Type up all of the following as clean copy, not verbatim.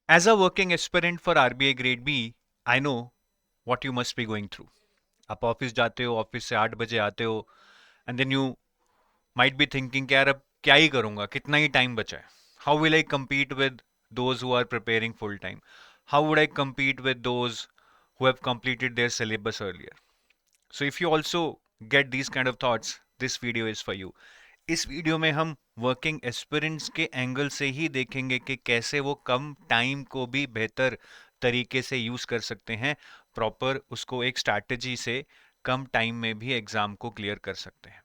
As a working aspirant for RBI Grade B, I know what you must be going through. आप office जाते हो, office से 8 बजे आते हो, and then you might be thinking कि यार अब क्या ही करूंगा, कितना ही टाइम बचा है. How will I compete with those who are preparing full time? How would I compete with those who have completed their syllabus earlier? So if you also get these kind of thoughts, this video is for you. इस video में हम working aspirants के angle से ही देखेंगे कि कैसे वो कम time को भी बेहतर तरीके से यूज कर सकते हैं, प्रॉपर उसको एक स्ट्रैटेजी से कम टाइम में भी एग्जाम को क्लियर कर सकते हैं.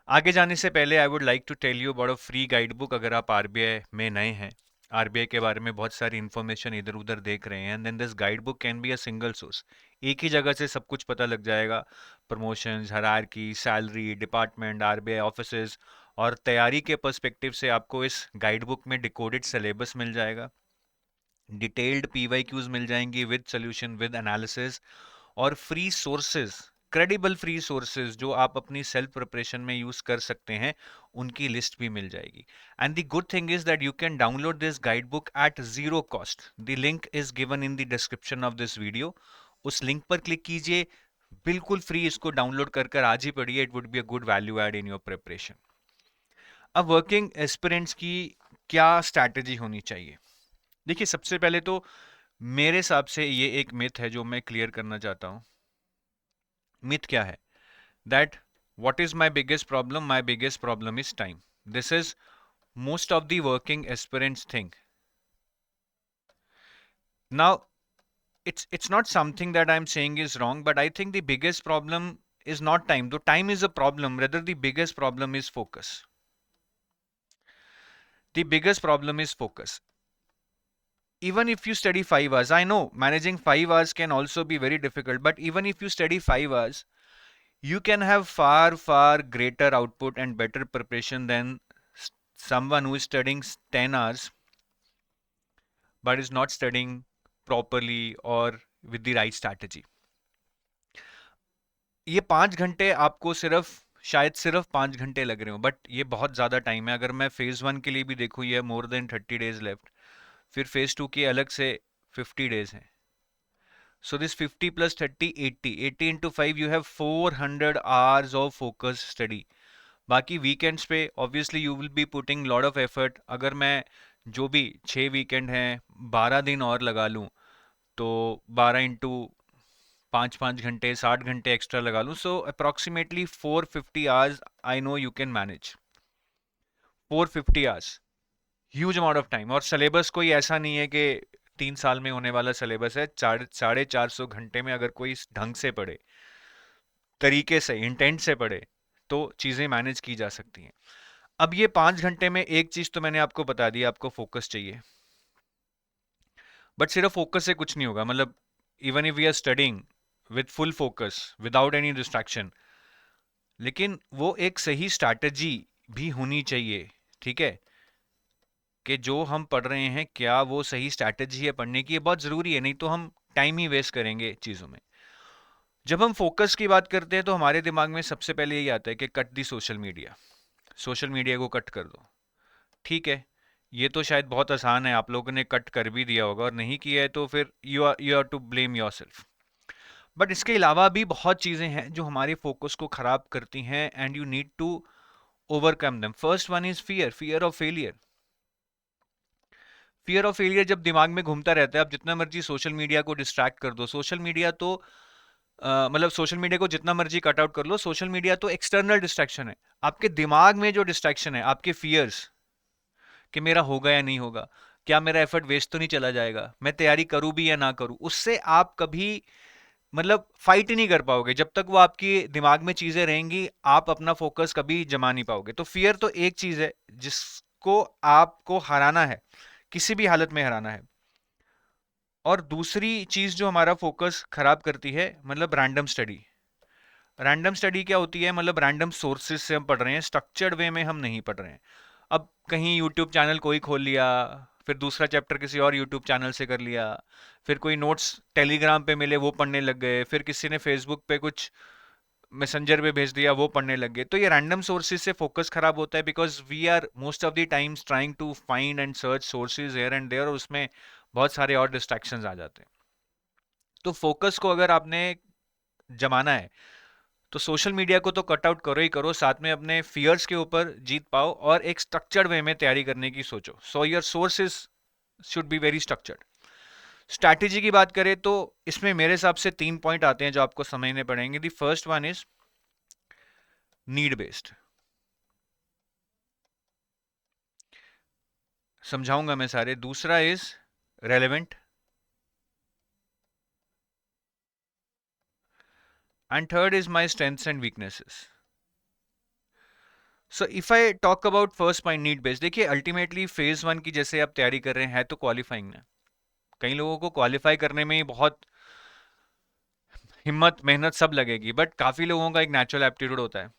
आगे जाने से पहले I would like to tell you about a free guide book. अगर आप आरबीआई में नए हैं, आरबीआई के बारे में बहुत सारी इन्फॉर्मेशन इधर उधर देख रहे हैं, and then this guide book can be a single source. एक ही जगह से सब कुछ पता लग जाएगा. Promotions, hierarchy, salary, department, RBI offices, और तैयारी के पर्सपेक्टिव से आपको इस गाइड बुक में डिकोडेड सिलेबस मिल जाएगा, डिटेल्ड पीवाईक्यूज मिल जाएंगी विद सोल्यूशन विद एनालिसिस, और free sources, credible free sources जो आप अपनी सेल्फ प्रिपरेशन में यूज कर सकते हैं, उनकी लिस्ट भी मिल जाएगी. And the good thing is that you can download this guide book at zero cost. The link is given in the description of this video. उस लिंक पर क्लिक कीजिए, बिल्कुल फ्री इसको डाउनलोड कर कर आज ही पढ़िए. It would be a good value add in your preparation. अब वर्किंग एस्पिरेंट्स की क्या स्ट्रैटेजी होनी चाहिए? देखिए, सबसे पहले तो मेरे हिसाब से ये एक मिथ है जो मैं क्लियर करना चाहता हूँ. मिथ क्या है? That what is my biggest problem? My biggest problem is time. This is most of the working aspirants think. Now, it's not something that I'm saying is wrong, but I think the biggest problem is not time. Though time is a problem, rather the biggest problem is focus. The biggest problem is focus. Even if you study 5 hours, I know managing 5 hours can also be very difficult, but even if you study 5 hours, you can have far greater output and better preparation than someone who is studying 10 hours but is not studying properly or with the right strategy. ये 5 घंटे आपको शायद सिर्फ 5 घंटे लग रहे हो, but ये बहुत ज़्यादा टाइम है. अगर मैं फेज़ 1 के लिए भी देखूँ, ये मोर देन 30 days लेफ्ट. फिर फेज़ 2 के अलग से 50 days हैं. So this 50 plus 30, 80. 80 into 5, you have 400 hours of focus study. बाकी वीकेंड्स पे obviously you will be putting lot of effort. अगर मैं जो भी 6 वीकेंड हैं 12 दिन और लगा लूँ, तो 12 इंटू 5 5 घंटे 60 घंटे एक्स्ट्रा लगा लूँ. So approximately 450 hours I know you can manage. 450 hours, huge amount of time. और सिलेबस कोई ऐसा नहीं है कि 3 साल में होने वाला सिलेबस है. 450 घंटे में अगर कोई ढंग से पढ़े, तरीके से, इंटेंट से पढ़े, तो चीज़ें मैनेज की जा सकती हैं. अब ये 5 घंटे में एक चीज़ तो मैंने आपको बता दी, आपको फोकस चाहिए. बट सिर्फ फोकस से कुछ नहीं होगा. मतलब even if we are studying with full focus without any distraction, लेकिन वो एक सही स्ट्रैटेजी भी होनी चाहिए. ठीक है, कि जो हम पढ़ रहे हैं क्या वो सही स्ट्रैटेजी है पढ़ने की, ये बहुत ज़रूरी है. नहीं तो हम टाइम ही वेस्ट करेंगे चीज़ों में. जब हम फोकस की बात करते हैं तो हमारे दिमाग में सबसे पहले यही आता है कि कट दी सोशल मीडिया. सोशल मीडिया को कट कर दो. ठीक है, ये तो शायद बहुत आसान है, आप लोगों ने कट कर भी दिया होगा, और नहीं किया है तो फिर you are to blame yourself. But इसके अलावा भी बहुत चीज़ें हैं जो हमारे फोकस को ख़राब करती हैं, and you need to overcome them. First one is fear. Fear of failure. Fear of failure जब दिमाग में घूमता रहता है, आप जितना मर्जी सोशल मीडिया को डिस्ट्रैक्ट कर दो. सोशल मीडिया तो मतलब सोशल मीडिया को जितना मर्जी कट आउट कर लो, सोशल मीडिया तो एक्सटर्नल डिस्ट्रैक्शन है. आपके दिमाग में जो डिस्ट्रैक्शन है, आपके फियर्स, कि मेरा होगा या नहीं होगा, क्या मेरा एफर्ट वेस्ट तो नहीं चला जाएगा, मैं तैयारी करूं भी या ना करूं, उससे आप कभी मतलब फाइट ही नहीं कर पाओगे. जब तक वो आपकी दिमाग में चीजें रहेंगी, आप अपना फोकस कभी जमा नहीं पाओगे. तो फियर तो एक चीज है जिसको आपको हराना है, किसी भी हालत में हराना है. और दूसरी चीज जो हमारा फोकस खराब करती है, मतलब रैंडम स्टडी. रैंडम स्टडी क्या होती है? मतलब रैंडम सोर्सेज से हम पढ़ रहे हैं, स्ट्रक्चर्ड वे में हम नहीं पढ़ रहे हैं. अब कहीं यूट्यूब चैनल कोई खोल लिया, फिर दूसरा चैप्टर किसी और यूट्यूब चैनल से कर लिया, फिर कोई नोट्स टेलीग्राम पे मिले वो पढ़ने लग गए, फिर किसी ने फेसबुक पे कुछ मैसेंजर पे भेज दिया वो पढ़ने लग गए. तो ये रैंडम सोर्सेज से फोकस खराब होता है, because we are most of the times trying to find and search sources here and there, और उसमें बहुत सारे और डिस्ट्रैक्शंस आ जाते हैं। तो फोकस को अगर आपने जमाना है तो सोशल मीडिया को तो कट आउट करो ही करो, साथ में अपने फियर्स के ऊपर जीत पाओ और एक स्ट्रक्चर्ड वे में तैयारी करने की सोचो। So your sources should be very structured. Strategy की बात करें तो इसमें मेरे हिसाब से 3 पॉइंट आते हैं जो आपको समझने पड़ेंगे। The first one is need based. समझाऊंगा मैं सारे। दूसरा is relevant, and third is my strengths and weaknesses. So if I talk about first point need based, देखिए अल्टीमेटली फेज वन की जैसे आप तैयारी कर रहे हैं तो क्वालिफाइंग ना, कई लोगों को क्वालिफाई करने में ही बहुत हिम्मत मेहनत सब लगेगी, बट काफी लोगों का एक नेचुरल एप्टीट्यूड होता है।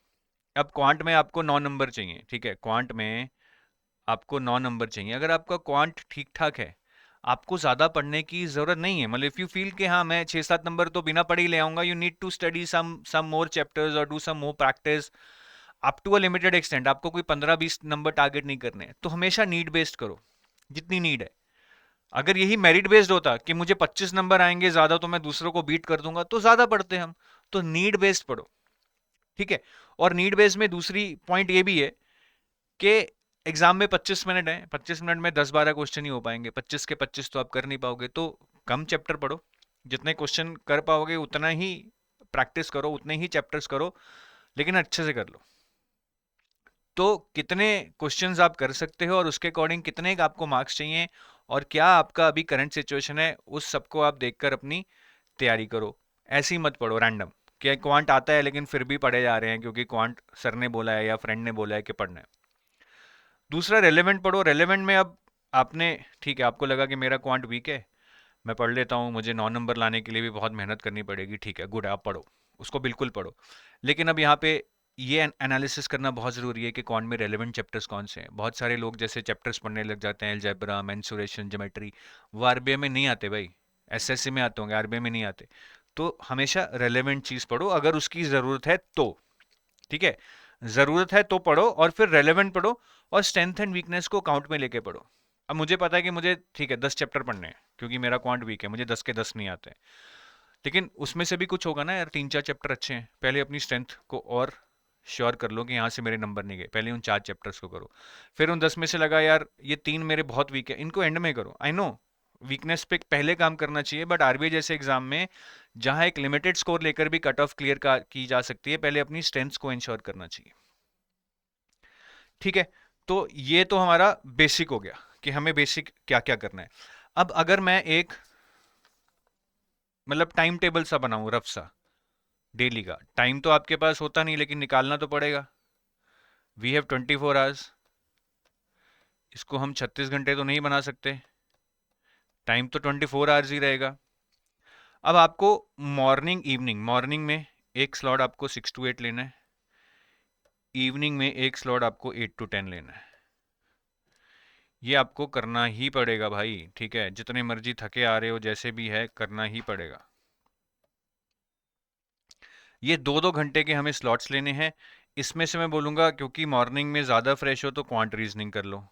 अब क्वांट में आपको 9 नंबर चाहिए, ठीक है, क्वांट में आपको 9 नंबर चाहिए। अगर आपका क्वांट ठीक ठाक है, आपको ज्यादा पढ़ने की जरूरत नहीं है। मतलब इफ यू फील कि हाँ मैं 6-7 नंबर तो बिना पढ़े ही ले आऊंगा, you need to study some more chapters और do some more practice up to a limited extent. आपको कोई 15-20 नंबर टारगेट नहीं करने हैं, तो हमेशा नीड बेस्ड करो, जितनी नीड है। अगर यही मेरिट बेस्ड होता कि मुझे 25 नंबर आएंगे ज्यादा तो मैं दूसरों को बीट कर दूंगा, तो ज्यादा पढ़ते हम। तो नीड बेस्ड पढ़ो, ठीक है। और नीड बेस्ड में दूसरी पॉइंट ये भी है कि एग्जाम में 25 मिनट है, 25 मिनट में 10-12 क्वेश्चन ही हो पाएंगे, 25 के 25 तो आप कर नहीं पाओगे। तो कम चैप्टर पढ़ो, जितने क्वेश्चन कर पाओगे उतना ही प्रैक्टिस करो, उतने ही चैप्टर्स करो, लेकिन अच्छे से कर लो। तो कितने क्वेश्चंस आप कर सकते हो और उसके अकॉर्डिंग कितने का आपको मार्क्स चाहिए और क्या आपका अभी करंट सिचुएशन है, उस सबको आप देखकर अपनी तैयारी करो। ऐसे ही मत पढ़ो रैंडम कि क्वांट आता है लेकिन फिर भी पढ़े जा रहे हैं क्योंकि क्वांट सर ने बोला है या फ्रेंड ने बोला है कि पढ़ना है। दूसरा रेलेवेंट पढ़ो। रेलेवेंट में अब आपने, ठीक है, आपको लगा कि मेरा क्वांट वीक है, मैं पढ़ लेता हूँ, मुझे 9 नंबर लाने के लिए भी बहुत मेहनत करनी पड़ेगी, ठीक है, गुड, आप पढ़ो, उसको बिल्कुल पढ़ो। लेकिन अब यहाँ पे ये एनालिसिस करना बहुत ज़रूरी है कि कौन में रेलेवेंट चैप्टर्स कौन से हैं। बहुत सारे लोग जैसे चैप्टर्स पढ़ने लग जाते हैं, अलजेब्रा, मेंसुरेशन, ज्योमेट्री, वो आरबीआई में नहीं आते भाई, एसएससी में आते होंगे, आरबीआई में नहीं आते। तो हमेशा रेलेवेंट चीज़ पढ़ो अगर उसकी ज़रूरत है तो, ठीक है, ज़रूरत है तो पढ़ो और फिर रेलेवेंट पढ़ो और स्ट्रेंथ एंड वीकनेस को काउंट में लेके पढ़ो। अब मुझे पता है कि मुझे, ठीक है, 10 चैप्टर पढ़ने हैं क्योंकि मेरा क्वांट वीक है, मुझे 10 के 10 नहीं आते हैं, लेकिन उसमें से भी कुछ होगा ना यार, 3-4 चैप्टर अच्छे हैं, पहले अपनी स्ट्रेंथ को और श्योर कर लो कि यहाँ से मेरे नंबर नहीं गए, पहले उन 4 चैप्टर्स को करो। फिर उन 10 में से लगा यार ये 3 मेरे बहुत वीक है, इनको एंड में करो। आई नो वीकनेस पे पहले काम करना चाहिए, बट आरबीआई जैसे एग्जाम में जहाँ एक लिमिटेड स्कोर लेकर भी कट ऑफ क्लियर की जा सकती है, पहले अपनी स्ट्रेंथ्स को इंश्योर करना चाहिए, ठीक है। तो ये तो हमारा बेसिक हो गया कि हमें बेसिक क्या क्या करना है। अब अगर मैं एक मतलब टाइम टेबल सा बनाऊं, रफ सा, डेली का, टाइम तो आपके पास होता नहीं लेकिन निकालना तो पड़ेगा। वी हैव 24 आवर्स, इसको हम 36 घंटे तो नहीं बना सकते, टाइम तो 24 आवर्स ही रहेगा। अब आपको मॉर्निंग में एक स्लॉट आपको 6 to 8 लेना है, इवनिंग में एक स्लॉट आपको 8 to 10 लेना है। ये आपको करना ही पड़ेगा भाई, ठीक है, जितने मर्जी थके आ रहे हो जैसे भी है, करना ही पड़ेगा। ये 2-2 घंटे के हमें स्लॉट्स लेने हैं। इसमें से मैं बोलूंगा क्योंकि मॉर्निंग में ज़्यादा फ्रेश हो तो क्वांट रीजनिंग कर लो,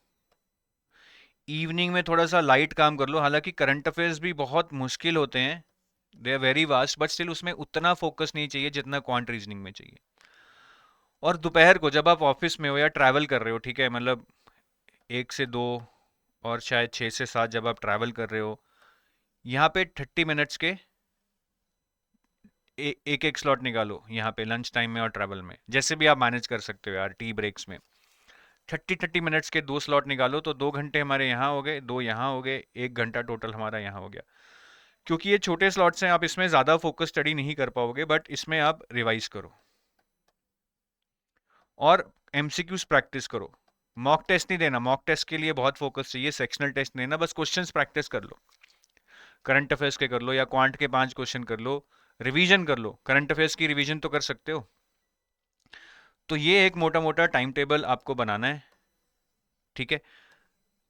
इवनिंग में थोड़ा सा लाइट काम कर लो। हालांकि करंट अफेयर्स भी बहुत मुश्किल होते हैं, they are very vast, but still उसमें उतना फोकस नहीं चाहिए जितना क्वांट रीजनिंग में चाहिए। और दोपहर को जब आप ऑफिस में हो या ट्रैवल कर रहे हो, ठीक है, मतलब 1 से 2 और शायद 6 से 7 जब आप ट्रैवल कर रहे हो, यहाँ पे 30 मिनट्स के एक एक स्लॉट निकालो, यहाँ पे लंच टाइम में और ट्रैवल में, जैसे भी आप मैनेज कर सकते हो यार, टी ब्रेक्स में 30-30 मिनट्स के 2 स्लॉट निकालो, तो 2 घंटे हमारे यहाँ हो गए, 2 यहाँ हो गए, 1 घंटा टोटल हमारा यहाँ हो गया। क्योंकि ये छोटे स्लॉट्स हैं, आप इसमें ज़्यादा फोकस स्टडी नहीं कर पाओगे, बट इसमें आप रिवाइज करो और एमसीक्यूज प्रैक्टिस करो। मॉक टेस्ट नहीं देना, मॉक टेस्ट के लिए बहुत फोकस चाहिए, सेक्शनल टेस्ट नहीं देना, बस क्वेश्चंस प्रैक्टिस कर लो, करंट अफेयर्स के कर लो या क्वांट के 5 क्वेश्चन कर लो, रिवीजन कर लो, करंट अफेयर्स की रिवीजन तो कर सकते हो। तो ये एक मोटा मोटा टाइम टेबल आपको बनाना है, ठीक है।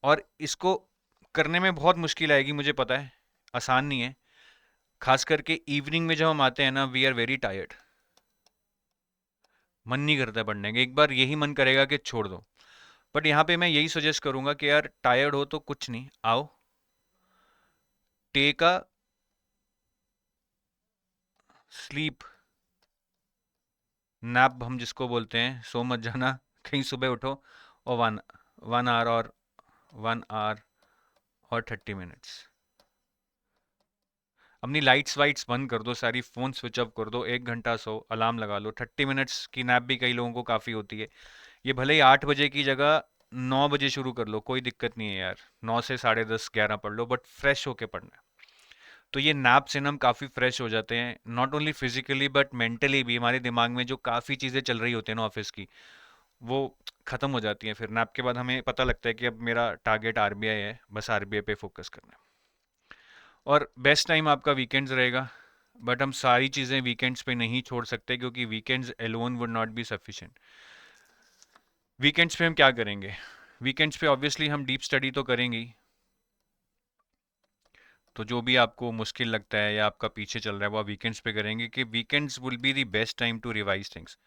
और इसको करने में बहुत मुश्किल आएगी, मुझे पता है, आसान नहीं है। खास करके इवनिंग में जब हम आते हैं ना, वी आर वेरी टायर्ड, मन नहीं करता पढ़ने का, एक बार यही मन करेगा कि छोड़ दो। बट यहाँ पे मैं यही सजेस्ट करूंगा कि यार टायर्ड हो तो कुछ नहीं, आओ टेक अ स्लीप नैप, हम जिसको बोलते हैं, सो मत जाना कहीं, सुबह उठो और 1 आवर और 1 आवर और 30 मिनट्स। अपनी लाइट्स वाइट्स बंद कर दो सारी, फ़ोन स्विच ऑफ कर दो, 1 घंटा सो, अलार्म लगा लो। 30 मिनट्स की नैप भी कई लोगों को काफ़ी होती है। ये भले ही 8 बजे की जगह 9 बजे शुरू कर लो, कोई दिक्कत नहीं है यार। 9 से 10:30 11 पढ़ लो, बट फ्रेश होके पढ़ना है। तो ये नैप से ना हम काफ़ी फ्रेश हो जाते हैं, not only physically but mentally भी। हमारे दिमाग में जो काफ़ी चीज़ें चल रही होती हैं ना ऑफिस की, वो ख़त्म हो जाती हैं। फिर नैप के बाद हमें पता लगता है कि अब मेरा टारगेट आरबीआई है, बस आरबीआई पे फोकस करना है। और बेस्ट टाइम आपका वीकेंड्स रहेगा, बट हम सारी चीज़ें वीकेंड्स पे नहीं छोड़ सकते, क्योंकि weekends alone would not be sufficient. Weekends पे हम क्या करेंगे? वीकेंड्स पे ऑब्वियसली हम डीप स्टडी तो करेंगे ही। तो जो भी आपको मुश्किल लगता है या आपका पीछे चल रहा है वो आप वीकेंड्स पे करेंगे, कि weekends will be the best time to revise things.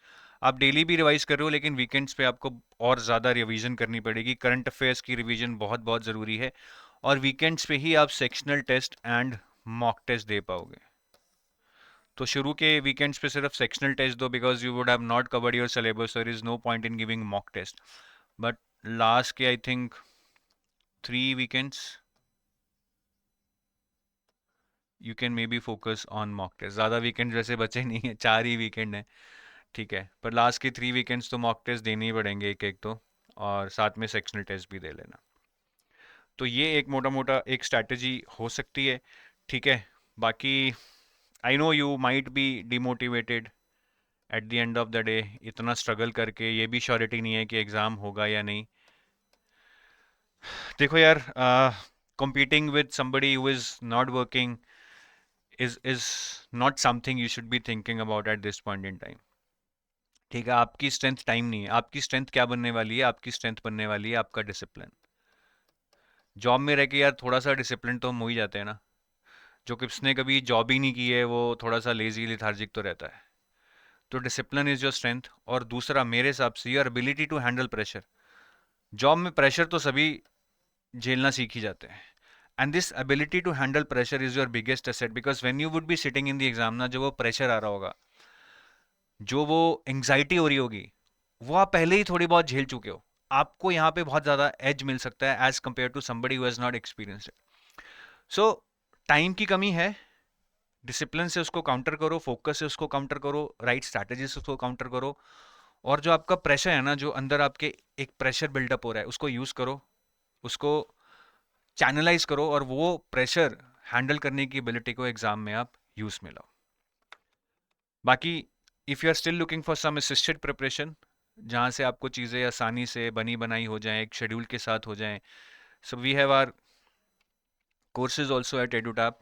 आप डेली भी रिवाइज कर रहे हो, लेकिन वीकेंड्स पे आपको और ज़्यादा रिवीजन करनी पड़ेगी। करंट अफेयर्स की रिवीजन बहुत बहुत ज़रूरी है, और वीकेंड्स पे ही आप sectional test and mock test दे पाओगे। तो शुरू के वीकेंड्स पे सिर्फ सेक्शनल टेस्ट दो, because you would have not covered your syllabus, there is no point in giving mock test. But last के I think 3 weekends you can maybe focus on mock test. ज़्यादा weekend वैसे बचे नहीं है, 4 ही weekend हैं, ठीक है, पर लास्ट के 3 वीकेंड्स तो मॉक टेस्ट देने ही पड़ेंगे एक एक तो, और साथ में सेक्शनल टेस्ट भी दे लेना। तो ये एक मोटा मोटा एक स्ट्रैटेजी हो सकती है, ठीक है। बाकी आई know you might B demotivated at the end of the day, इतना स्ट्रगल करके ये भी श्योरिटी नहीं है कि एग्ज़ाम होगा या नहीं। देखो यार, competing with somebody who is not working is not something you should be thinking about at this point in time, ठीक है। आपकी स्ट्रेंथ टाइम नहीं है, आपकी स्ट्रेंथ क्या बनने वाली है? आपकी स्ट्रेंथ बनने वाली है आपका डिसिप्लिन। जॉब में रह के यार थोड़ा सा डिसिप्लिन तो हम हो ही जाते हैं ना। जो किसने कभी जॉब ही नहीं की है वो थोड़ा सा लेजी लिथार्जिक तो रहता है। तो डिसिप्लिन इज योर स्ट्रेंथ। और दूसरा मेरे हिसाब से your ability to handle pressure. Job में प्रेशर तो सभी झेलना सीख ही जाते हैं, and this ability to handle pressure is your biggest asset, because when you would be sitting in the exam ना, जो वो प्रेशर आ रहा होगा, जो वो एंग्जाइटी हो रही होगी, वो आप पहले ही थोड़ी बहुत झेल चुके हो। आपको यहाँ पे बहुत ज़्यादा एज मिल सकता है edge compared to somebody who has not experienced it. So time की कमी है, डिसिप्लिन से उसको काउंटर करो, फोकस से उसको काउंटर करो, राइट स्ट्रैटेजी से उसको काउंटर करो। और जो आपका प्रेशर है ना, जो अंदर आपके एक प्रेशर बिल्डअप हो रहा है, उसको यूज़ करो, उसको चैनलाइज करो, और वो प्रेशर हैंडल करने की एबिलिटी को एग्जाम में आप यूज़ में लाओ। बाकी if you are still looking for some assisted preparation, जहाँ से आपको चीज़ें आसानी से बनी बनाई हो जाएं, एक शेड्यूल के साथ हो जाएं, so we have our courses also at EduTap.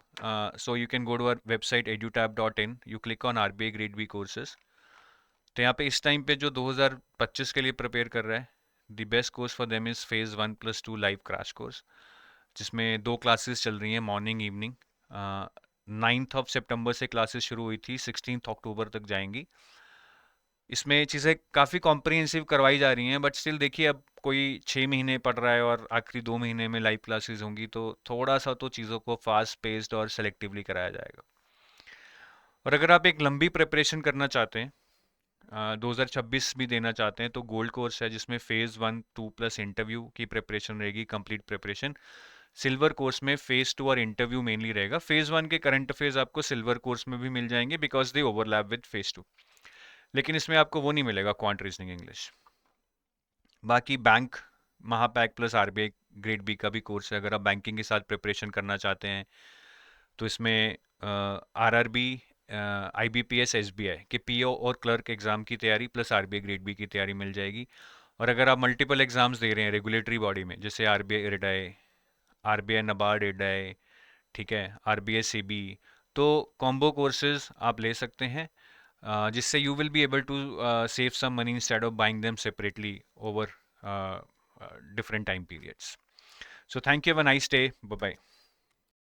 So you can go to our website edutap.in. You click on RBA Grade B courses. तो यहाँ पे इस टाइम पे जो 2025 के लिए प्रिपेयर कर रहा है, the best course for them is phase 1+2 live crash course, जिसमें 2 क्लासेस चल रही हैं, मॉर्निंग इवनिंग। 9 सितंबर से क्लासेस शुरू हुई थी, 16 अक्टूबर तक जाएंगी। इसमें चीज़ें काफ़ी कॉम्प्रिहेंसिव करवाई जा रही हैं, बट स्टिल देखिए, अब कोई 6 महीने पढ़ रहा है और आखिरी 2 महीने में लाइव क्लासेस होंगी, तो थोड़ा सा तो चीज़ों को फास्ट पेस्ड और सेलेक्टिवली कराया जाएगा। और अगर आप एक लंबी प्रिपरेशन करना चाहते हैं, 2026 भी देना चाहते हैं, तो गोल्ड कोर्स है, जिसमें फेज़ 1 2 प्लस इंटरव्यू की प्रिपरेशन रहेगी, कंप्लीट प्रिपरेशन। सिल्वर कोर्स में फेज़ 2 और इंटरव्यू मेनली रहेगा। फेज़ 1 के करंट अफेयर्स आपको सिल्वर कोर्स में भी मिल जाएंगे, because they overlap with phase 2। लेकिन इसमें आपको वो नहीं मिलेगा, क्वांट रीजनिंग इंग्लिश। बाकी बैंक महापैक प्लस आरबीआई ग्रेड बी का भी कोर्स है, अगर आप बैंकिंग के साथ प्रिपरेशन करना चाहते हैं। तो इसमें आरआरबी, आईबीपीएस, एसबीआई के पीओ और क्लर्क एग्जाम की तैयारी प्लस आरबीआई ग्रेड बी की तैयारी मिल जाएगी। और अगर आप मल्टीपल एग्जाम्स दे रहे हैं रेगुलेटरी बॉडी में, जैसे आरबीआई इरडाई, आरबीआई नबार्ड इरडाई, ठीक है, आरबीआई सीबी, तो कॉम्बो कोर्सेज आप ले सकते हैं, जिससे you will be able to save some money instead of buying them separately over different time periods. So thank you, have a nice day, bye bye.